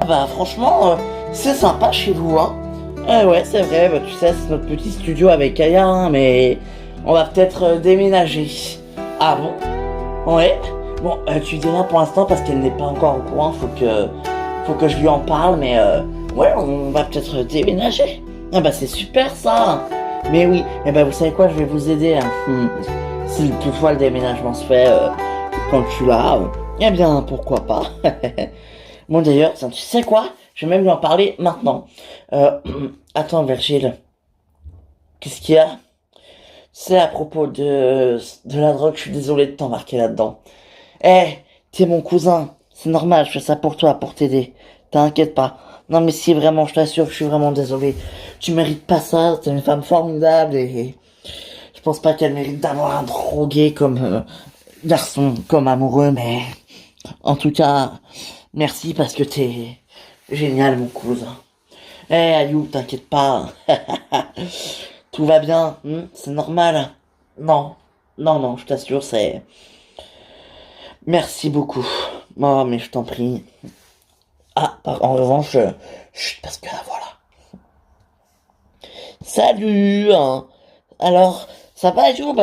Bah franchement, c'est sympa chez vous, hein. Ouais, c'est vrai, bah, tu sais, c'est notre petit studio avec Aya, hein, mais on va peut-être déménager. Ah bon? Ouais. Bon, tu dis rien pour l'instant parce qu'elle n'est pas encore au courant, faut que je lui en parle, mais ouais, on va peut-être déménager. Ah bah c'est super ça. Mais oui, et bah vous savez quoi, je vais vous aider, hein. Si toutefois le déménagement se fait quand je suis là, eh bien pourquoi pas. Bon d'ailleurs, tiens, tu sais quoi? Je vais même lui en parler maintenant. Euh, Attends Virgile, qu'est-ce qu'il y a? C'est à propos de la drogue, je suis désolé de t'embarquer là-dedans. Eh, t'es mon cousin, c'est normal, je fais ça pour toi, pour t'aider. T'inquiète pas. Non mais si vraiment, je t'assure, je suis vraiment désolé. Tu mérites pas ça, t'es une femme formidable et je pense pas qu'elle mérite d'avoir un drogué comme garçon, comme amoureux, mais en tout cas, merci parce que t'es génial mon cousin. Eh Ayou, t'inquiète pas. Tout va bien, c'est normal. Non, non, je t'assure, c'est... Merci beaucoup. Oh, mais je t'en prie. Ah, en revanche, chut, parce que voilà. Salut, hein. Alors, ça va, Ayoub?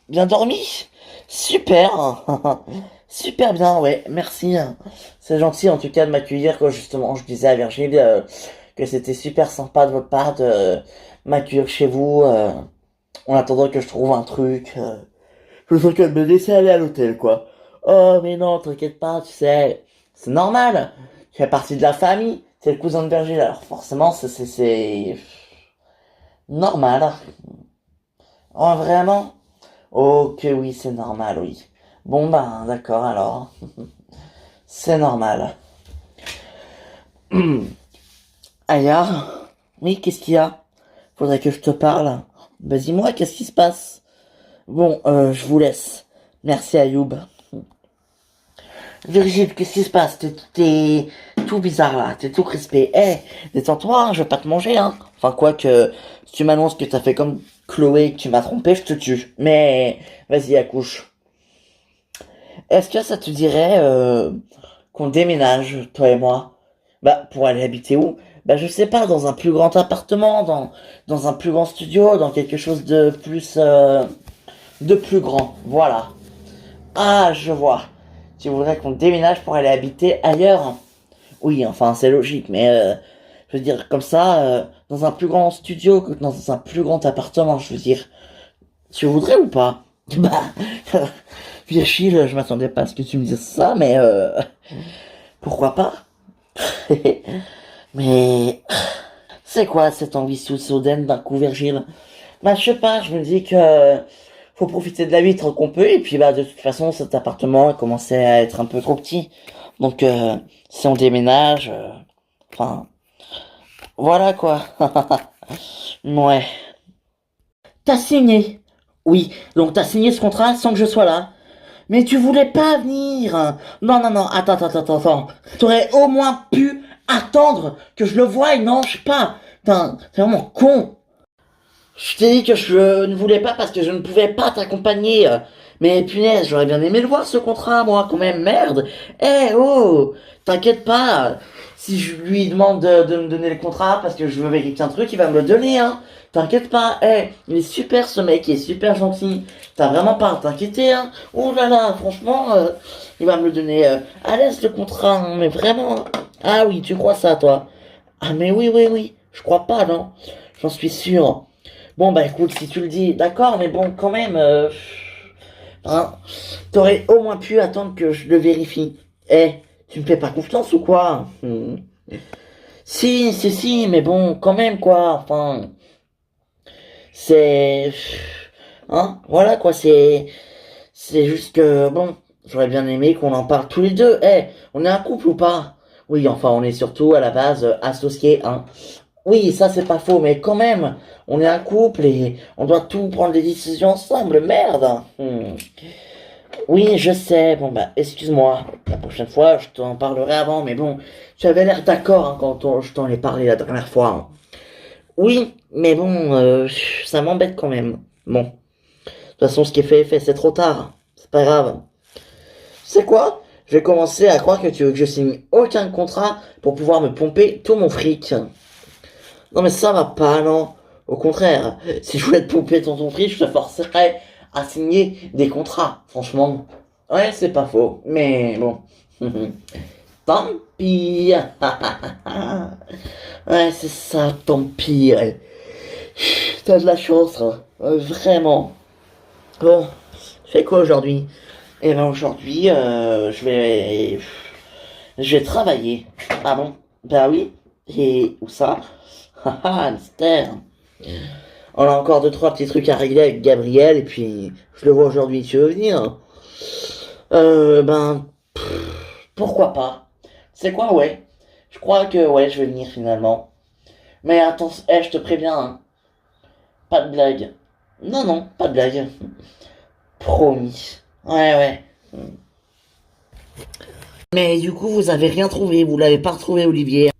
Bien dormi? Super, hein. Super bien, ouais, merci, hein. C'est gentil en tout cas de m'accueillir, quoi, justement. Je disais à Virgile que c'était super sympa de votre part de m'accueillir chez vous, en attendant que je trouve un truc. Je sens qu'elle me laisser aller à l'hôtel, quoi. Oh, mais non, t'inquiète pas, tu sais, c'est normal. Tu fais partie de la famille, c'est le cousin de Virgile, alors forcément, c'est normal. Oh, vraiment? Ok, oui, c'est normal, oui. Bon, ben, d'accord, alors. C'est normal. Aya? Oui, qu'est-ce qu'il y a? Faudrait que je te parle. Bah, dis-moi, qu'est-ce qui se passe? Bon, je vous laisse. Merci, Ayoub. Virgile, qu'est-ce qui se passe? T'es tout bizarre là, t'es tout crispé. Eh, détends-toi, hein, je vais pas te manger, hein. Enfin, quoi que, si tu m'annonces que t'as fait comme Chloé et que tu m'as trompé, je te tue. Mais, vas-y, accouche. Est-ce que ça te dirait qu'on déménage, toi et moi? Bah, pour aller habiter où? Bah, je sais pas, dans un plus grand appartement, dans un plus grand studio, dans quelque chose de plus grand. Voilà. Ah, je vois. Tu voudrais qu'on déménage pour aller habiter ailleurs? Oui, enfin, c'est logique, mais je veux dire, comme ça, dans un plus grand studio que dans un plus grand appartement, je veux dire. Tu voudrais ou pas? Bah, Virgile, je m'attendais pas à ce que tu me dises ça, mais pourquoi pas? Mais c'est quoi cette envie soudaine d'un coup, Virgile? Bah, je sais pas, je me dis que faut profiter de la vie tant qu'on peut, et puis bah de toute façon cet appartement commençait à être un peu trop petit. Donc si on déménage, enfin voilà quoi. Ouais. T'as signé. Oui, donc t'as signé ce contrat sans que je sois là. Mais tu voulais pas venir. Non, non, non, attends. T'aurais au moins pu attendre que je le voie, non, je sais pas. T'es vraiment con. Je t'ai dit que je ne voulais pas parce que je ne pouvais pas t'accompagner. Mais punaise, j'aurais bien aimé le voir ce contrat, moi, quand même, merde. Eh oh, t'inquiète pas. Si je lui demande de me donner le contrat parce que je veux vérifier un truc, il va me le donner, hein. T'inquiète pas. Eh, il est super ce mec, il est super gentil. T'as vraiment pas à t'inquiéter, hein. Oh là là, franchement, il va me le donner à l'aise le contrat, hein, mais vraiment. Ah oui, tu crois ça, toi? Ah mais oui. Je crois pas, non. J'en suis sûr. Bon, bah écoute, si tu le dis, d'accord, mais bon, quand même, hein, t'aurais au moins pu attendre que je le vérifie. Eh, tu me fais pas confiance ou quoi? Si, mais bon, quand même, quoi, enfin, c'est... Hein, voilà, quoi, c'est juste que, bon, j'aurais bien aimé qu'on en parle tous les deux. Eh, on est un couple ou pas? Oui, enfin, on est surtout, à la base, associés, hein. Oui, ça c'est pas faux, mais quand même, on est un couple et on doit tout prendre des décisions ensemble, merde. Oui, je sais, bon bah, excuse-moi, la prochaine fois je t'en parlerai avant, mais bon, tu avais l'air d'accord hein, quand je t'en ai parlé la dernière fois, hein. Oui, mais bon, ça m'embête quand même. Bon, de toute façon, ce qui est fait est fait, c'est trop tard, c'est pas grave. C'est quoi? Je vais commencer à croire que tu veux que je signe aucun contrat pour pouvoir me pomper tout mon fric. Non mais ça va pas, non. Au contraire, si je voulais te pomper ton fric, je te forcerais à signer des contrats, franchement. Ouais, c'est pas faux, mais bon. Tant pis. Ouais, c'est ça, tant pis. Ouais. T'as de la chance, hein. Vraiment. Bon, je fais quoi aujourd'hui? Eh ben aujourd'hui, je vais travailler. Ah bon? Bah oui. Et où ça? Haha, mystère. On a encore deux trois petits trucs à régler avec Gabriel et puis je le vois aujourd'hui. Tu veux venir? Ben pourquoi pas? C'est quoi, ouais? Je crois que ouais, je vais venir finalement. Mais attends, je te préviens, hein. Pas de blague. Non, non, pas de blague. Promis. Ouais, ouais. Mais du coup, vous avez rien trouvé, vous l'avez pas retrouvé, Olivier.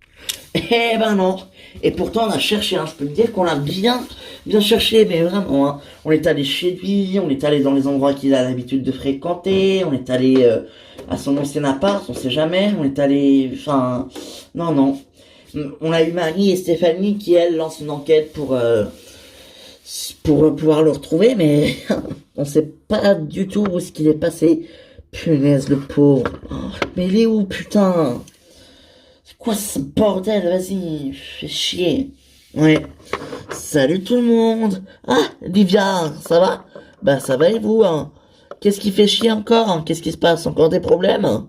Eh ben non. Et pourtant, on a cherché, hein. Je peux te dire qu'on a bien cherché, mais vraiment, hein. On est allé chez lui, on est allé dans les endroits qu'il a l'habitude de fréquenter, on est allé à son ancien appart, on sait jamais, on est allé, enfin, non, non. On a eu Marie et Stéphanie qui, elles, lancent une enquête pour pouvoir le retrouver, mais on sait pas du tout où ce qu'il est passé. Punaise, le pauvre. Oh, mais il est où, putain? C'est quoi ce bordel? Vas-y, fais chier. Ouais. Salut tout le monde. Ah, Livia, ça va? Bah ça va et vous, hein? Qu'est-ce qui fait chier encore, hein? Qu'est-ce qui se passe? Encore des problèmes?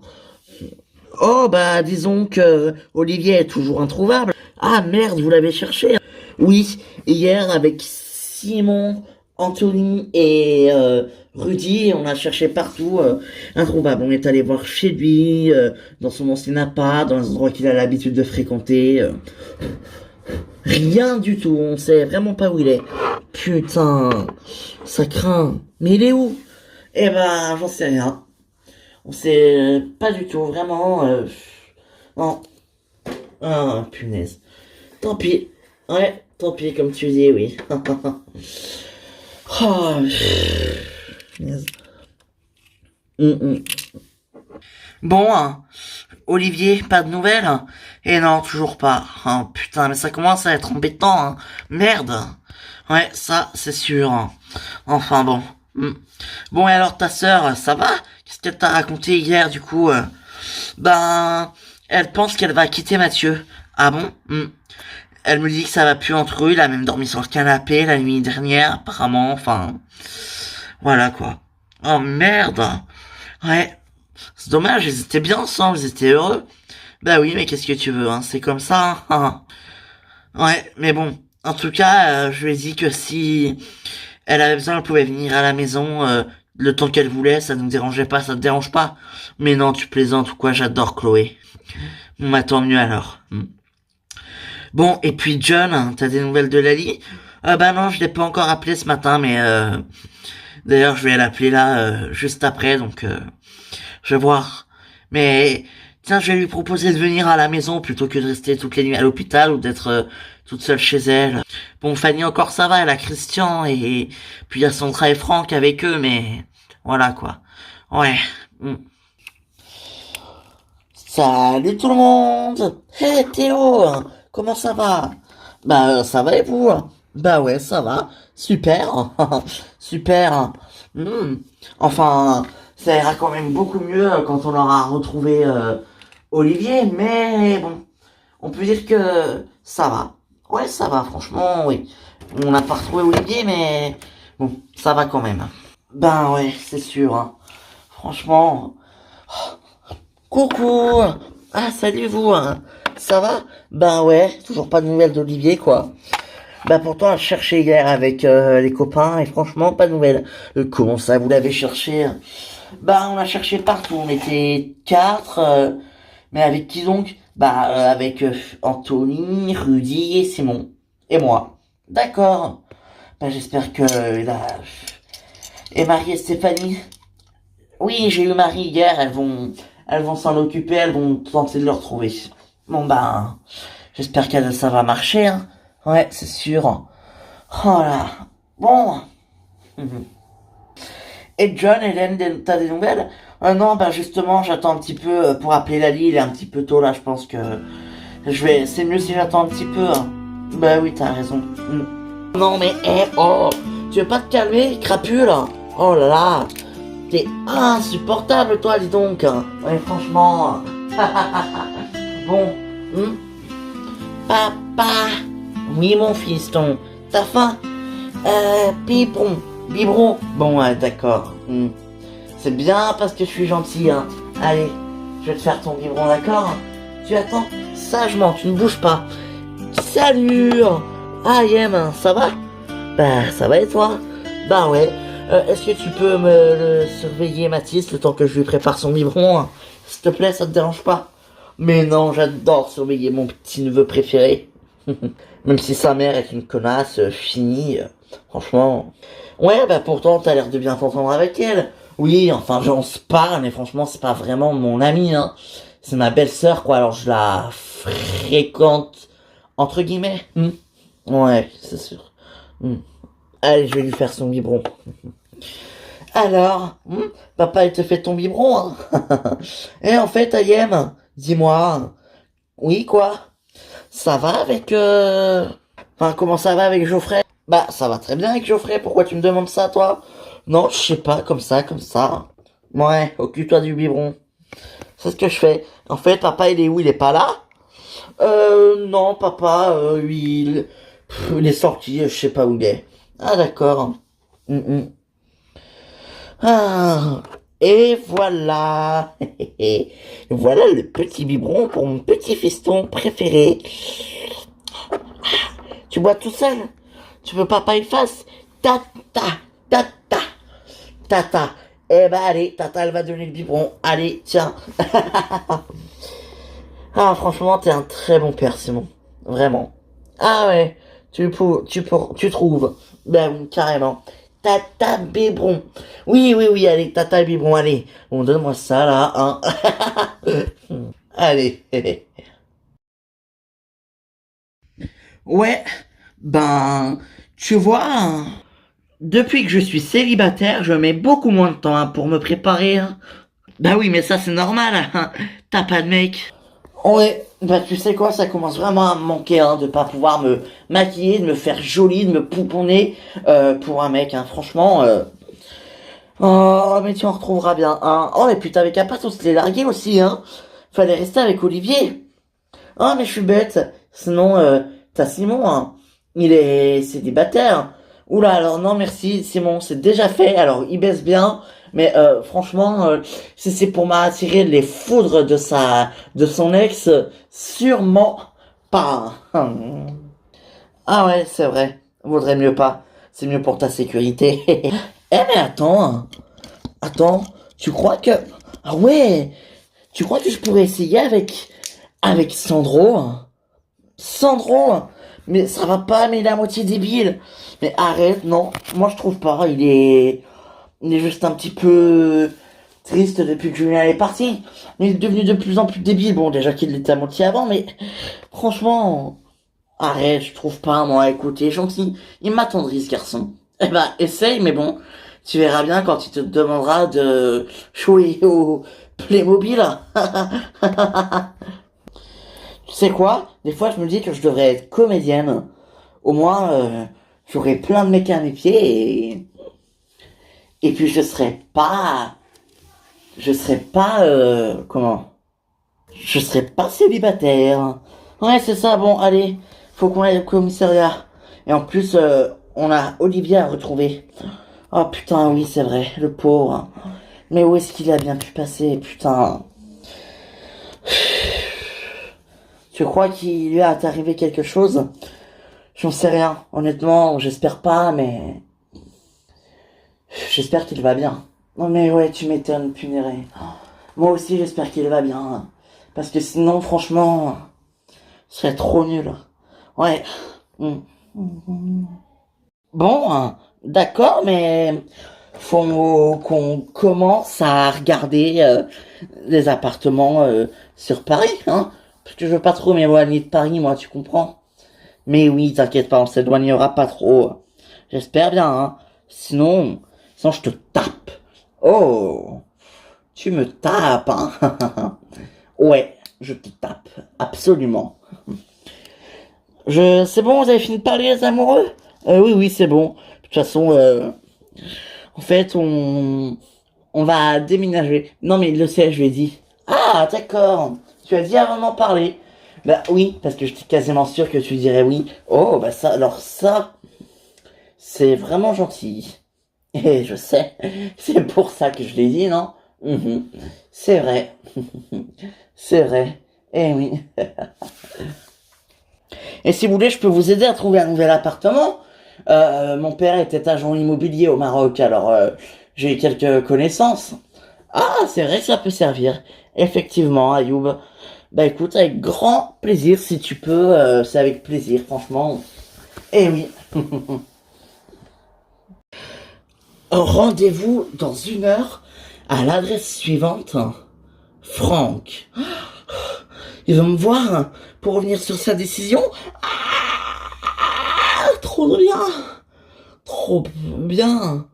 Oh, bah disons que Olivier est toujours introuvable. Ah merde, vous l'avez cherché, hein. Oui, hier avec Simon, Anthony et Rudy, on a cherché partout, introuvable. On est allé voir chez lui, dans son ancien appart, dans les endroits qu'il a l'habitude de fréquenter. Rien du tout, on sait vraiment pas où il est. Putain, ça craint. Mais il est où? Eh ben, j'en sais rien. On sait pas du tout, vraiment. Non. Ah, punaise. Tant pis. Ouais, tant pis, comme tu dis, oui. Oh, punaise. Hum. Bon, hein, Olivier, pas de nouvelles? Et non, toujours pas. Oh, putain, mais ça commence à être embêtant, hein. Merde. Ouais, ça, c'est sûr, hein. Enfin bon. Bon, et alors ta sœur, ça va? Qu'est-ce qu'elle t'a raconté hier, du coup? Ben, elle pense qu'elle va quitter Mathieu. Ah bon? Elle me dit que ça va plus entre eux. Il a même dormi sur le canapé la nuit dernière, apparemment. Enfin, voilà quoi. Oh merde. Ouais. C'est dommage, ils étaient bien ensemble, ils étaient heureux. Bah oui, mais qu'est-ce que tu veux, hein, c'est comme ça, hein. Ouais, mais bon, en tout cas, je lui ai dit que si elle avait besoin, elle pouvait venir à la maison le temps qu'elle voulait, ça nous dérangeait pas, ça te dérange pas. Mais non, tu plaisantes ou quoi, j'adore Chloé. Bon, bah tant mieux alors. Bon, et puis John, hein, t'as des nouvelles de Lali? Bah non, je l'ai pas encore appelé ce matin, mais d'ailleurs, je vais l'appeler là juste après, donc je vais voir. Mais tiens, je vais lui proposer de venir à la maison plutôt que de rester toutes les nuits à l'hôpital ou d'être toute seule chez elle. Bon, Fanny encore ça va, elle a Christian et puis il y a Sandra et Franck avec eux, mais voilà quoi. Ouais. Salut tout le monde. Hey Théo, comment ça va? Bah ça va et vous? Bah ouais, ça va. Super. Super. Hmm. Enfin, ça ira quand même beaucoup mieux quand on aura retrouvé Olivier, mais bon, on peut dire que ça va. Ouais, ça va, franchement, oui. On n'a pas retrouvé Olivier, mais bon, ça va quand même. Ben ouais, c'est sûr, hein. Franchement. Coucou! Ah, salut vous, hein. Ça va? Ben ouais, toujours pas de nouvelles d'Olivier, quoi. Bah pourtant, on a cherché hier avec les copains et franchement, pas de nouvelles. Comment ça, vous l'avez cherché? Bah on a cherché partout, on était quatre, mais avec qui donc? Bah avec Anthony, Rudy et Simon. Et moi. D'accord. Bah j'espère que Et Marie et Stéphanie? Oui, j'ai eu Marie hier, elles vont s'en occuper, elles vont tenter de le retrouver. Bon ben, j'espère que ça va marcher, hein. Ouais, c'est sûr. Oh là. Bon. Et John, Hélène, t'as des nouvelles? Non, bah justement, j'attends un petit peu pour appeler Lali, il est un petit peu tôt là, je pense que c'est mieux si j'attends un petit peu, hein. Bah oui, t'as raison. Non mais, oh, tu veux pas te calmer, crapule? Oh là là, t'es insupportable toi, dis donc. Ouais, franchement. Bon, papa. Oui, mon fiston, t'as faim? Biberon. Bon, ouais, d'accord. C'est bien parce que je suis gentil, hein. Allez, je vais te faire ton biberon, d'accord? Tu attends sagement, tu ne bouges pas. Salut! Ah, Yem, ça va? Bah, ça va et toi? Bah ouais. Est-ce que tu peux me le surveiller, Mathis, le temps que je lui prépare son biberon? S'il te plaît, ça te dérange pas? Mais non, j'adore surveiller mon petit neveu préféré. Même si sa mère est une connasse finie, franchement. Ouais, bah pourtant, t'as l'air de bien t'entendre avec elle. Oui, enfin, on se parle, mais franchement, c'est pas vraiment mon amie, hein. C'est ma belle-sœur, quoi, alors je la fréquente, entre guillemets. Ouais, c'est sûr. Allez, je vais lui faire son biberon. Alors, papa, il te fait ton biberon, hein. Et en fait, Ayem, dis-moi, oui, quoi? Ça va avec, Enfin, comment ça va avec Geoffrey? Bah, ça va très bien avec Geoffrey, pourquoi tu me demandes ça, toi? Non, je sais pas, comme ça, comme ça. Ouais, occupe-toi du biberon. C'est ce que je fais. En fait, papa, il est où? Il est pas là? Non, papa, il est sorti, je sais pas où il est. Ah, d'accord. Ah, et voilà. Voilà le petit biberon pour mon petit feston préféré. Tu bois tout seul? Tu veux papa il fasse? Tata, tata, tata. Eh ben allez, tata elle va donner le biberon. Allez, tiens. Ah franchement, t'es un très bon père, Simon. Vraiment. Ah ouais, tu trouves. Ben oui, carrément. Tata biberon. Oui, allez, tata biberon, allez. On donne-moi ça là, hein. Allez. Ouais, ben, tu vois, hein, depuis que je suis célibataire, je mets beaucoup moins de temps hein, pour me préparer, hein. Bah oui, mais ça c'est normal, hein. T'as pas de mec. Ouais, bah tu sais quoi, ça commence vraiment à me manquer, hein, de pas pouvoir me maquiller, de me faire jolie, de me pouponner pour un mec, hein. Franchement, oh, mais tu en retrouveras bien, hein. Oh, et puis t'avais qu'à pas tous les larguer aussi, hein. Fallait rester avec Olivier. Oh, mais je suis bête. Sinon, t'as Simon, hein. Il est célibataire. Oula, alors non, merci, Simon, c'est déjà fait. Alors, il baisse bien. Mais franchement, si c'est pour m'attirer les foudres de son ex, sûrement pas. Ah ouais, c'est vrai. Vaudrait mieux pas. C'est mieux pour ta sécurité. Eh mais attends, tu crois que... Ah ouais, tu crois que je pourrais essayer avec Sandro? Sandro, mais ça va pas, mais il est à moitié débile. Mais arrête, non, moi je trouve pas, il est juste un petit peu triste depuis que Julien est parti. Il est devenu de plus en plus débile, bon déjà qu'il l'était à moitié avant, mais franchement, arrête, je trouve pas, moi, écoute, il est gentil, il m'attendrit ce garçon. Eh ben, essaye, mais bon, tu verras bien quand il te demandera de jouer au Playmobil. Tu sais quoi? Des fois, je me dis que je devrais être comédienne. Au moins, j'aurais plein de mecs à mes pieds et puis je serais pas, comment? Je serais pas célibataire. Ouais, c'est ça. Bon, allez, faut qu'on aille au commissariat. Et en plus, on a Olivier à retrouver. Oh putain, oui, c'est vrai, le pauvre. Mais où est-ce qu'il a bien pu passer, putain? Tu crois qu'il lui est arrivé quelque chose? J'en sais rien. Honnêtement, j'espère pas, mais j'espère qu'il va bien. Non mais ouais, tu m'étonnes, puniré. Moi aussi, j'espère qu'il va bien. Parce que sinon, franchement, ce serait trop nul. Ouais. Hmm. Bon, d'accord, mais faut qu'on commence à regarder les appartements sur Paris, hein. Parce que je veux pas trop m'éloigner de Paris, moi, tu comprends? Mais oui, t'inquiète pas, on s'éloignera pas trop. J'espère bien, hein. Sinon je te tape. Oh, Tu me tapes, hein? Ouais, je te tape, absolument. C'est bon, vous avez fini de parler, les amoureux? Oui, oui, c'est bon. De toute façon, en fait, on va déménager. Non, mais il le sait, je lui ai dit. Ah, d'accord. Tu as dit avant d'en parler. Bah oui, parce que j'étais quasiment sûr que tu dirais oui. Oh, bah ça, alors ça, c'est vraiment gentil. Et je sais, c'est pour ça que je l'ai dit, non? Mhm. C'est vrai. C'est vrai. Eh oui. Et si vous voulez, je peux vous aider à trouver un nouvel appartement. Mon père était agent immobilier au Maroc, alors j'ai quelques connaissances. Ah, c'est vrai que ça peut servir. Effectivement, Ayoub. Bah écoute, avec grand plaisir, si tu peux, c'est avec plaisir, franchement. Eh oui. Rendez-vous dans 1 heure à l'adresse suivante. Franck. Il va me voir pour revenir sur sa décision. Ah, trop bien. Trop bien.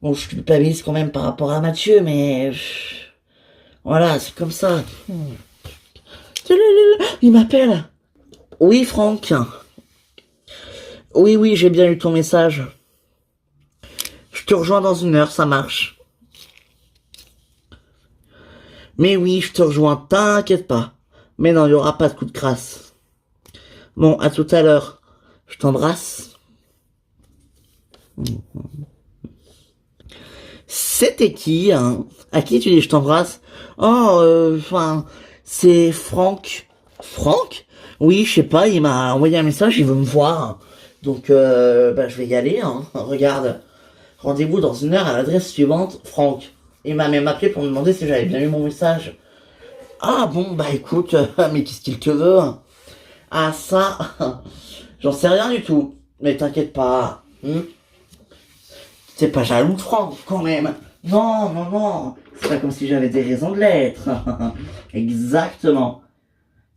Bon, je culpabilise quand même par rapport à Mathieu, mais voilà, c'est comme ça. Il m'appelle. Oui, Franck. Oui, oui, j'ai bien eu ton message. Je te rejoins dans 1 heure, ça marche. Mais oui, je te rejoins, t'inquiète pas. Mais non, il n'y aura pas de coup de grâce. Bon, à tout à l'heure. Je t'embrasse. C'était qui, hein? À qui tu dis je t'embrasse? Oh, c'est Franck. Franck? Oui, je sais pas, il m'a envoyé un message, il veut me voir. Donc, bah, je vais y aller, hein. Regarde. Rendez-vous dans 1 heure à l'adresse suivante, Franck. Il m'a même appelé pour me demander si j'avais bien eu mon message. Ah bon, bah écoute, mais qu'est-ce qu'il te veut? Ah ça, j'en sais rien du tout. Mais t'inquiète pas. C'est pas jaloux de Franck, quand même. Non, non, non. C'est pas comme si j'avais des raisons de l'être. Exactement.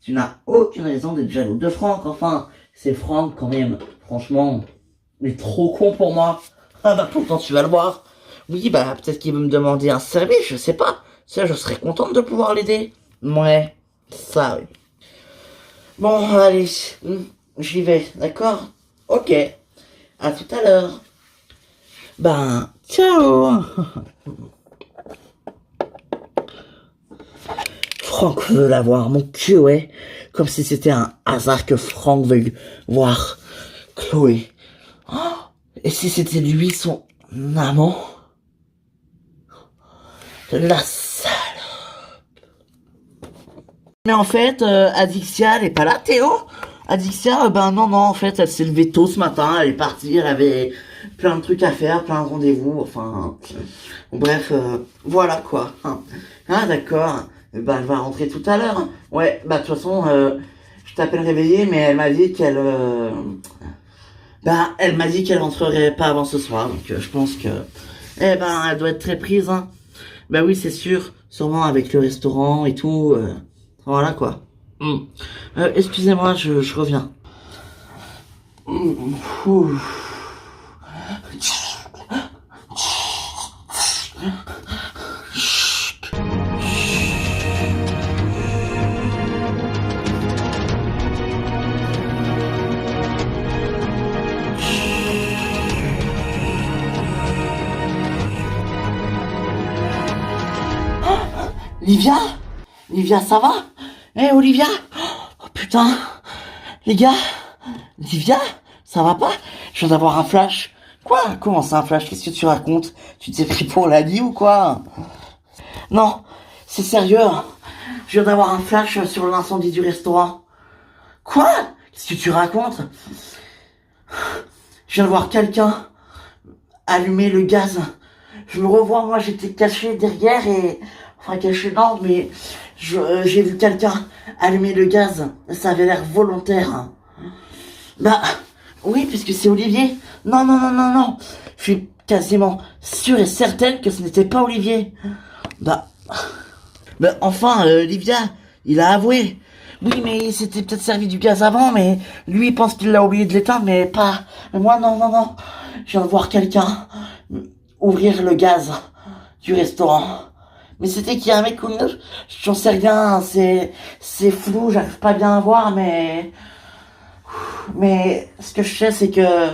Tu n'as aucune raison d'être jaloux de Franck, enfin. C'est Franck, quand même. Franchement, il est trop con pour moi. Ah bah pourtant, tu vas le voir. Oui, bah peut-être qu'il veut me demander un service, je sais pas. Ça, je serais contente de pouvoir l'aider. Ouais, ça, oui. Bon, allez, j'y vais, d'accord? Ok. À tout à l'heure. Ben, ciao. Franck veut la voir, mon cul, ouais. Comme si c'était un hasard que Franck veuille voir Chloé. Oh, et si c'était lui, son amant? La salope. Mais en fait, Adixia, elle est pas là, Théo? Adixia, ben non, non, en fait, elle s'est levée tôt ce matin, elle est partie, elle avait plein de trucs à faire, plein de rendez-vous, enfin... Bref, voilà quoi. Ah d'accord, bah elle va rentrer tout à l'heure. Ouais, bah de toute façon, je t'appelle réveillée, mais elle m'a dit qu'elle... Bah, elle m'a dit qu'elle rentrerait pas avant ce soir, donc je pense que... Eh ben, elle doit être très prise, hein. Bah oui, c'est sûr, sûrement avec le restaurant et tout, voilà quoi. Excusez-moi, je reviens. Ouh. Livia? Livia, ça va? Eh, Olivia? Oh putain! Les gars? Livia? Ça va pas? Je viens d'avoir un flash. Quoi? Comment ça un flash? Qu'est-ce que tu racontes? Tu t'es pris pour la nuit ou quoi? Non, c'est sérieux. Je viens d'avoir un flash sur l'incendie du restaurant. Quoi? Qu'est-ce que tu racontes? Je viens de voir quelqu'un allumer le gaz. Je me revois, moi j'étais caché derrière et... Enfin caché non, mais j'ai vu quelqu'un allumer le gaz. Ça avait l'air volontaire. Bah oui, puisque c'est Olivier. Non, non, non, non, non. Je suis quasiment sûre et certaine que ce n'était pas Olivier. Bah enfin, Livia, il a avoué. Oui, mais il s'était peut-être servi du gaz avant, mais lui il pense qu'il l'a oublié de l'éteindre, mais pas... Mais moi, non, non, non. Je viens de voir quelqu'un ouvrir le gaz du restaurant. Mais c'était qui, un mec ou une meuf? J'en sais rien, c'est flou, j'arrive pas bien à voir, mais ce que je sais, c'est que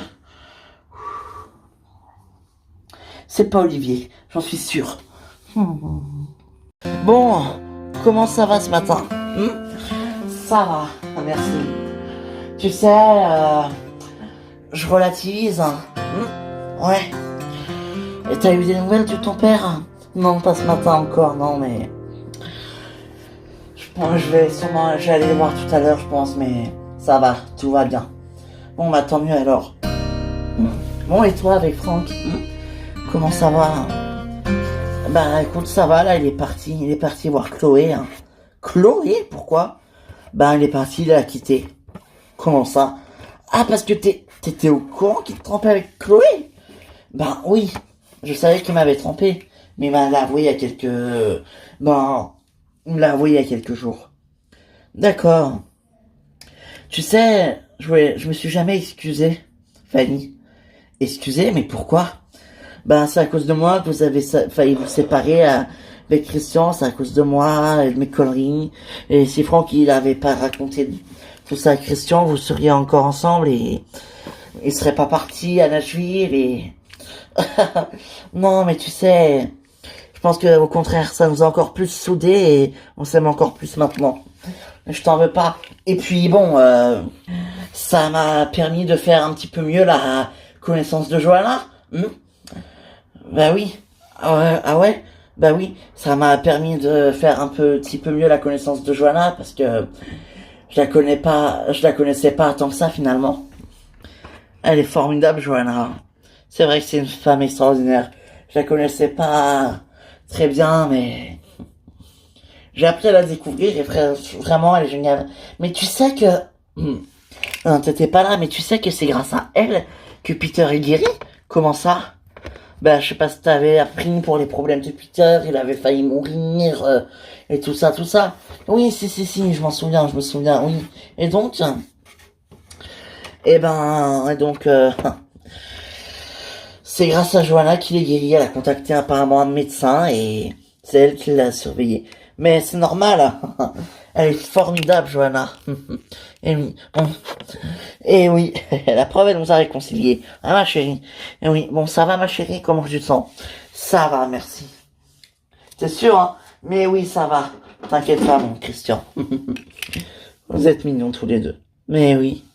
c'est pas Olivier, j'en suis sûr. Bon, comment ça va ce matin? Ça va, merci. Tu sais, je relativise. Ouais. Et t'as eu des nouvelles de ton père? Non, pas ce matin encore, non, mais je pense je vais aller le voir tout à l'heure, je pense, mais ça va, tout va bien. Bon, bah tant mieux alors. Bon, et toi avec Franck? Comment ça va? Bah écoute, ça va, là, il est parti voir Chloé. Chloé, pourquoi? Bah il est parti, il l'a quitté. Comment ça? Ah, parce que t'étais au courant qu'il te trompait avec Chloé? Ben oui, je savais qu'il m'avait trompé, mais il m'a avoué il y a quelques... Ben, il me l'a avoué il y a quelques jours. D'accord. Tu sais, je me suis jamais excusé, Fanny. Excusé, mais pourquoi? Ben c'est à cause de moi que vous avez failli vous séparer avec Christian, c'est à cause de moi et de mes conneries. Et si Franck il avait pas raconté tout ça à Christian, vous seriez encore ensemble et il serait pas parti à Nashville et... Non, mais tu sais, je pense que au contraire, ça nous a encore plus soudés et on s'aime encore plus maintenant. Je t'en veux pas. Et puis bon, ça m'a permis de faire un petit peu mieux la connaissance de Johanna. Bah oui. Ah ouais. Bah oui, ça m'a permis de faire petit peu mieux la connaissance de Johanna parce que je la connaissais pas tant que ça finalement. Elle est formidable, Johanna. C'est vrai que c'est une femme extraordinaire. Je la connaissais pas très bien, mais j'ai appris à la découvrir et vraiment, elle est géniale. Mais tu sais que... Non, t'étais pas là, mais tu sais que c'est grâce à elle que Peter est guéri? Comment ça? Ben, je sais pas si t'avais appris pour les problèmes de Peter, il avait failli mourir, et tout ça, tout ça. Oui, si, je me souviens, oui. Et donc... c'est grâce à Johanna qu'il est guéri. Elle a contacté apparemment un médecin et c'est elle qui l'a surveillé. Mais c'est normal. Elle est formidable, Johanna. Et oui, bon. Et oui, la preuve, elle nous a réconciliés. Ah, ma chérie. Et oui, bon, ça va, ma chérie? Comment tu te sens? Ça va, merci. C'est sûr, hein? Mais oui, ça va. T'inquiète pas, mon Christian. Vous êtes mignons tous les deux. Mais oui.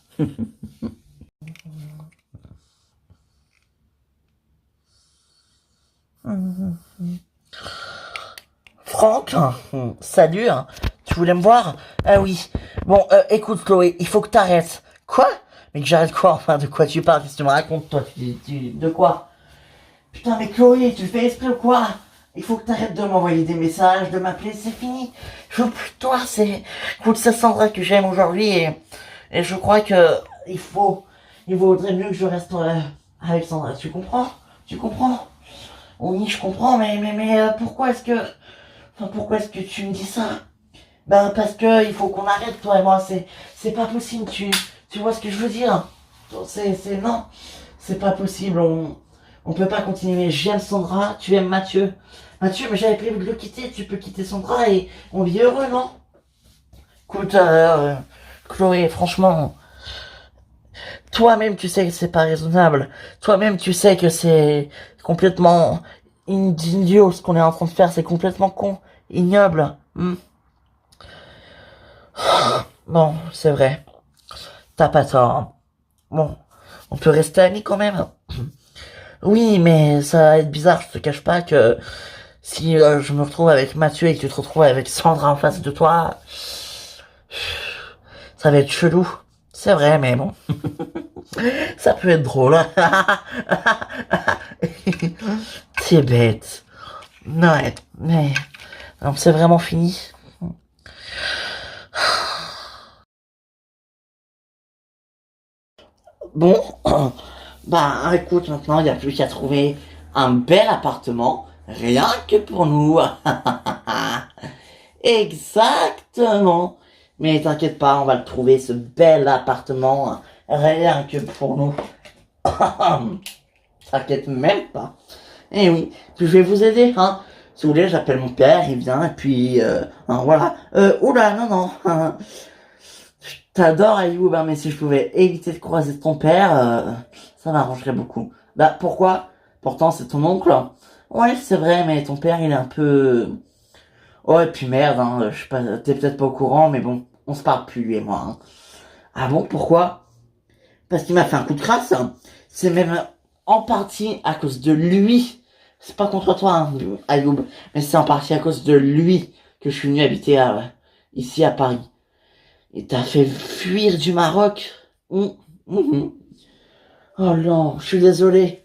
Franck, salut, tu voulais me voir? Ah oui. Bon, écoute Chloé, il faut que t'arrêtes. Quoi? Mais que j'arrête quoi? Enfin, de quoi tu parles? Qu'est-ce que tu me racontes, toi? De quoi? Putain, mais Chloé, tu fais esprit ou quoi? Il faut que t'arrêtes de m'envoyer des messages, de m'appeler, c'est fini. Je veux plus de toi, écoute, c'est Sandra que j'aime aujourd'hui et je crois que il vaudrait mieux que je reste avec Sandra. Tu comprends? Tu comprends? Oui, je comprends, mais pourquoi est-ce que tu me dis ça? Ben, parce que il faut qu'on arrête, toi et moi, c'est pas possible, tu vois ce que je veux dire? Non, c'est pas possible, on peut pas continuer. J'aime Sandra, tu aimes Mathieu. Mathieu, mais j'avais prévu de le quitter, tu peux quitter Sandra et on vit heureux, non? Écoute, Chloé, franchement, toi-même tu sais que c'est pas raisonnable. Toi-même tu sais que c'est complètement idiot ce qu'on est en train de faire, c'est complètement con, ignoble. Bon, c'est vrai, t'as pas tort. Bon, on peut rester amis quand même. Oui, mais ça va être bizarre, je te cache pas que si je me retrouve avec Mathieu et que tu te retrouves avec Sandra en face de toi, ça va être chelou. C'est vrai, mais bon. Ça peut être drôle. C'est bête. Ouais, mais... Alors, c'est vraiment fini. Bon, bah écoute, maintenant il n'y a plus qu'à trouver un bel appartement, rien que pour nous. Exactement. Mais t'inquiète pas, on va le trouver, ce bel appartement, rien que pour nous. T'inquiète même pas. Eh oui, puis je vais vous aider, hein. Si vous voulez, j'appelle mon père, il vient, et puis, voilà. Oula, non, non. Je t'adore, Ayoub, hein, mais si je pouvais éviter de croiser ton père, ça m'arrangerait beaucoup. Bah, pourquoi? Pourtant, c'est ton oncle. Ouais, c'est vrai, mais ton père, il est un peu... Oh, et puis merde, hein, je sais pas, t'es peut-être pas au courant, mais bon, on se parle plus, lui et moi. Hein. Ah bon, pourquoi? Parce qu'il m'a fait un coup de crasse. Hein. C'est même en partie à cause de lui. C'est pas contre toi, hein, Ayoub, mais c'est en partie à cause de lui que je suis venu habiter ici à Paris. Il t'a fait fuir du Maroc. Mhm. Oh non, je suis désolé.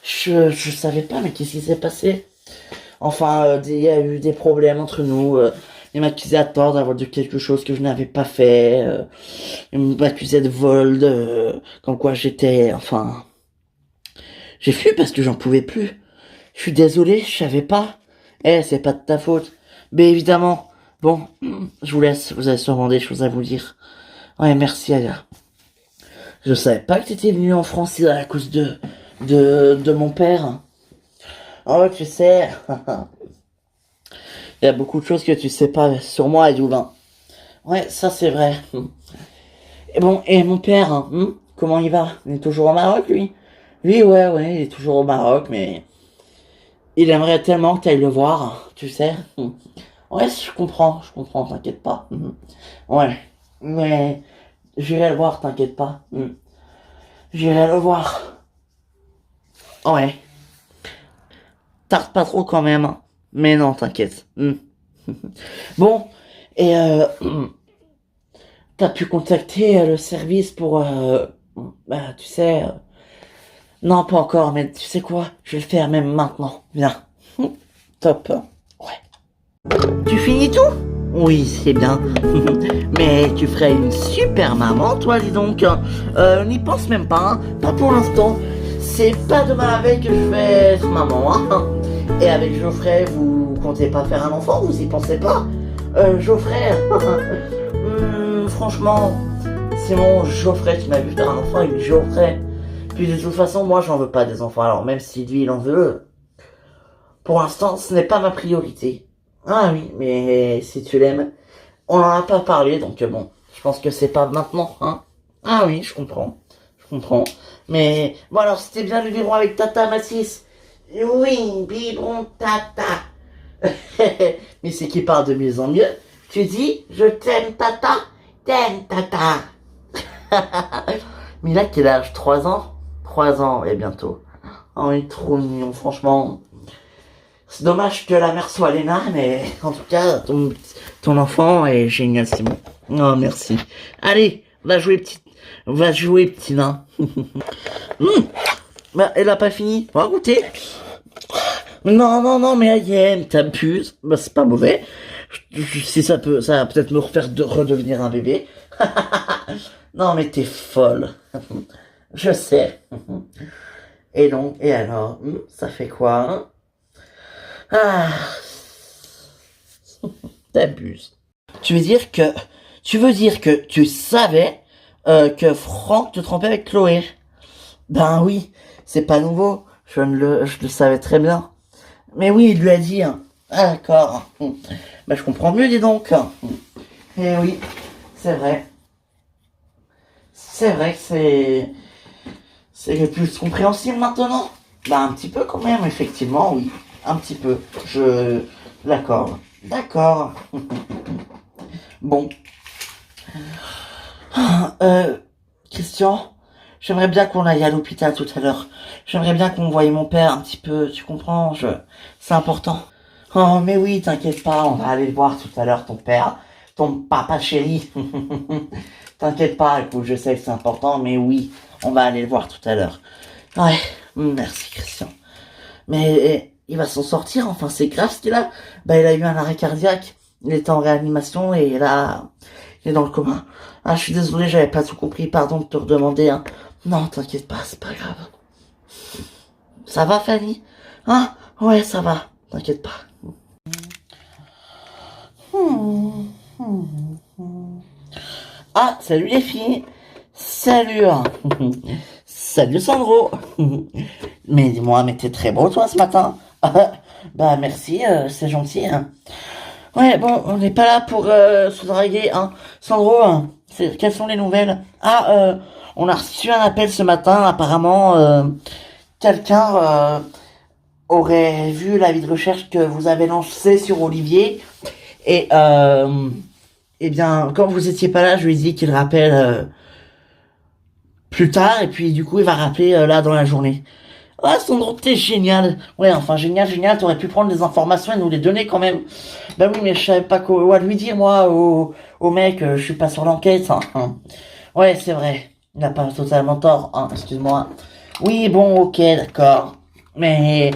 Je savais pas, mais qu'est-ce qui s'est passé? Enfin, il y a eu des problèmes entre nous. Il m'accusait à tort d'avoir de quelque chose que je n'avais pas fait. Il m'accusait de vol, comme quoi j'étais... Enfin... J'ai fui parce que j'en pouvais plus. Je suis désolé, je savais pas. C'est pas de ta faute. Mais évidemment. Bon, je vous laisse. Vous avez sûrement des choses à vous dire. Ouais, merci, Aya. Je savais pas que t'étais venu en France à cause de mon père. Oh, tu sais... Il y a beaucoup de choses que tu sais pas sur moi, Ayoub. Ouais, ça c'est vrai. Et bon, et mon père, comment il va? Il est toujours au Maroc, lui? Lui, ouais, il est toujours au Maroc, mais il aimerait tellement que tu ailles le voir, tu sais. Ouais, je comprends, t'inquiète pas. Ouais, mais j'irai le voir, t'inquiète pas. J'irai le voir. Ouais, tarde pas trop quand même. Mais non, t'inquiète. Bon, et t'as pu contacter le service pour, bah, tu sais, non, pas encore, mais tu sais quoi, je vais le faire même maintenant. Viens. Top. Ouais. Tu finis tout? Oui, c'est bien. Mais tu ferais une super maman, toi, dis donc. N'y pense même pas, hein. Pas pour l'instant. C'est pas demain la veille que je vais être maman, hein. Et avec Geoffrey, vous comptez pas faire un enfant? Vous y pensez pas? Geoffrey, franchement, c'est mon Geoffrey qui m'a vu faire un enfant avec Geoffrey. Puis de toute façon, moi, j'en veux pas des enfants. Alors même si lui, il en veut, pour l'instant, ce n'est pas ma priorité. Ah oui, mais si tu l'aimes, on n'en a pas parlé, donc bon, je pense que c'est pas maintenant, hein. Ah oui, je comprends. Mais bon, alors c'était bien le biberon avec Tata Mathis. Oui, biberon Tata. Mais c'est qui parle de mieux en mieux. Tu dis, je t'aime Tata, t'aimes Tata. Mais là, quel âge? 3 ans? 3 ans, et bientôt. Oh, il est trop mignon, franchement. C'est dommage que la mère soit Léna, mais en tout cas, ton enfant est génial, Simon. Oh, merci. Allez, va jouer, petit nain. Bah, elle a pas fini. On va goûter. Non, mais Ayem, t'abuses. Bah, c'est pas mauvais. Si ça va peut-être me refaire redevenir un bébé. Non, mais t'es folle. Je sais. Et donc, et alors, ça fait quoi, hein? Ah, t'abuses. Tu veux dire que tu savais que Franck te trompait avec Chloé? Ben oui, c'est pas nouveau. Je le savais très bien. Mais oui, il lui a dit. Hein. Ah, d'accord. Ben je comprends mieux, dis donc. Et oui, c'est vrai. C'est vrai que c'est plus compréhensible maintenant. Ben un petit peu quand même, effectivement, oui. Un petit peu. D'accord. Bon. Christian, j'aimerais bien qu'on aille à l'hôpital tout à l'heure. J'aimerais bien qu'on voie mon père un petit peu, tu comprends? C'est important. Oh, mais oui, t'inquiète pas, on va aller le voir tout à l'heure, ton père, ton papa chéri. T'inquiète pas, écoute, je sais que c'est important, mais oui, on va aller le voir tout à l'heure. Ouais, merci Christian. Mais il va s'en sortir, enfin c'est grave ce qu'il a. Bah il a eu un arrêt cardiaque, il était en réanimation et là, il est dans le coma. Ah je suis désolé, j'avais pas tout compris, pardon de te redemander. Hein. Non, t'inquiète pas, c'est pas grave. Ça va Fanny? Hein? Ouais, ça va, t'inquiète pas. Ah, salut les filles. Salut. Salut Sandro. Mais dis-moi, mais t'es très beau toi ce matin. Bah merci, c'est gentil, hein. Ouais, bon, on n'est pas là pour se draguer, hein. Sandro, hein, quelles sont les nouvelles? Ah, on a reçu un appel ce matin, apparemment, quelqu'un aurait vu l'avis de recherche que vous avez lancé sur Olivier, et eh bien, quand vous étiez pas là, je lui ai dit qu'il rappelle plus tard, et puis du coup, il va rappeler là dans la journée. Ah, Sandro, t'es génial. Ouais, enfin, génial, génial. T'aurais pu prendre des informations et nous les donner quand même. Bah oui, mais je savais pas quoi lui dire, moi, au mec. Je suis pas sur l'enquête, hein. Ouais, c'est vrai. Il n'a pas totalement tort, hein. Excuse-moi. Oui, bon, ok, d'accord. Mais,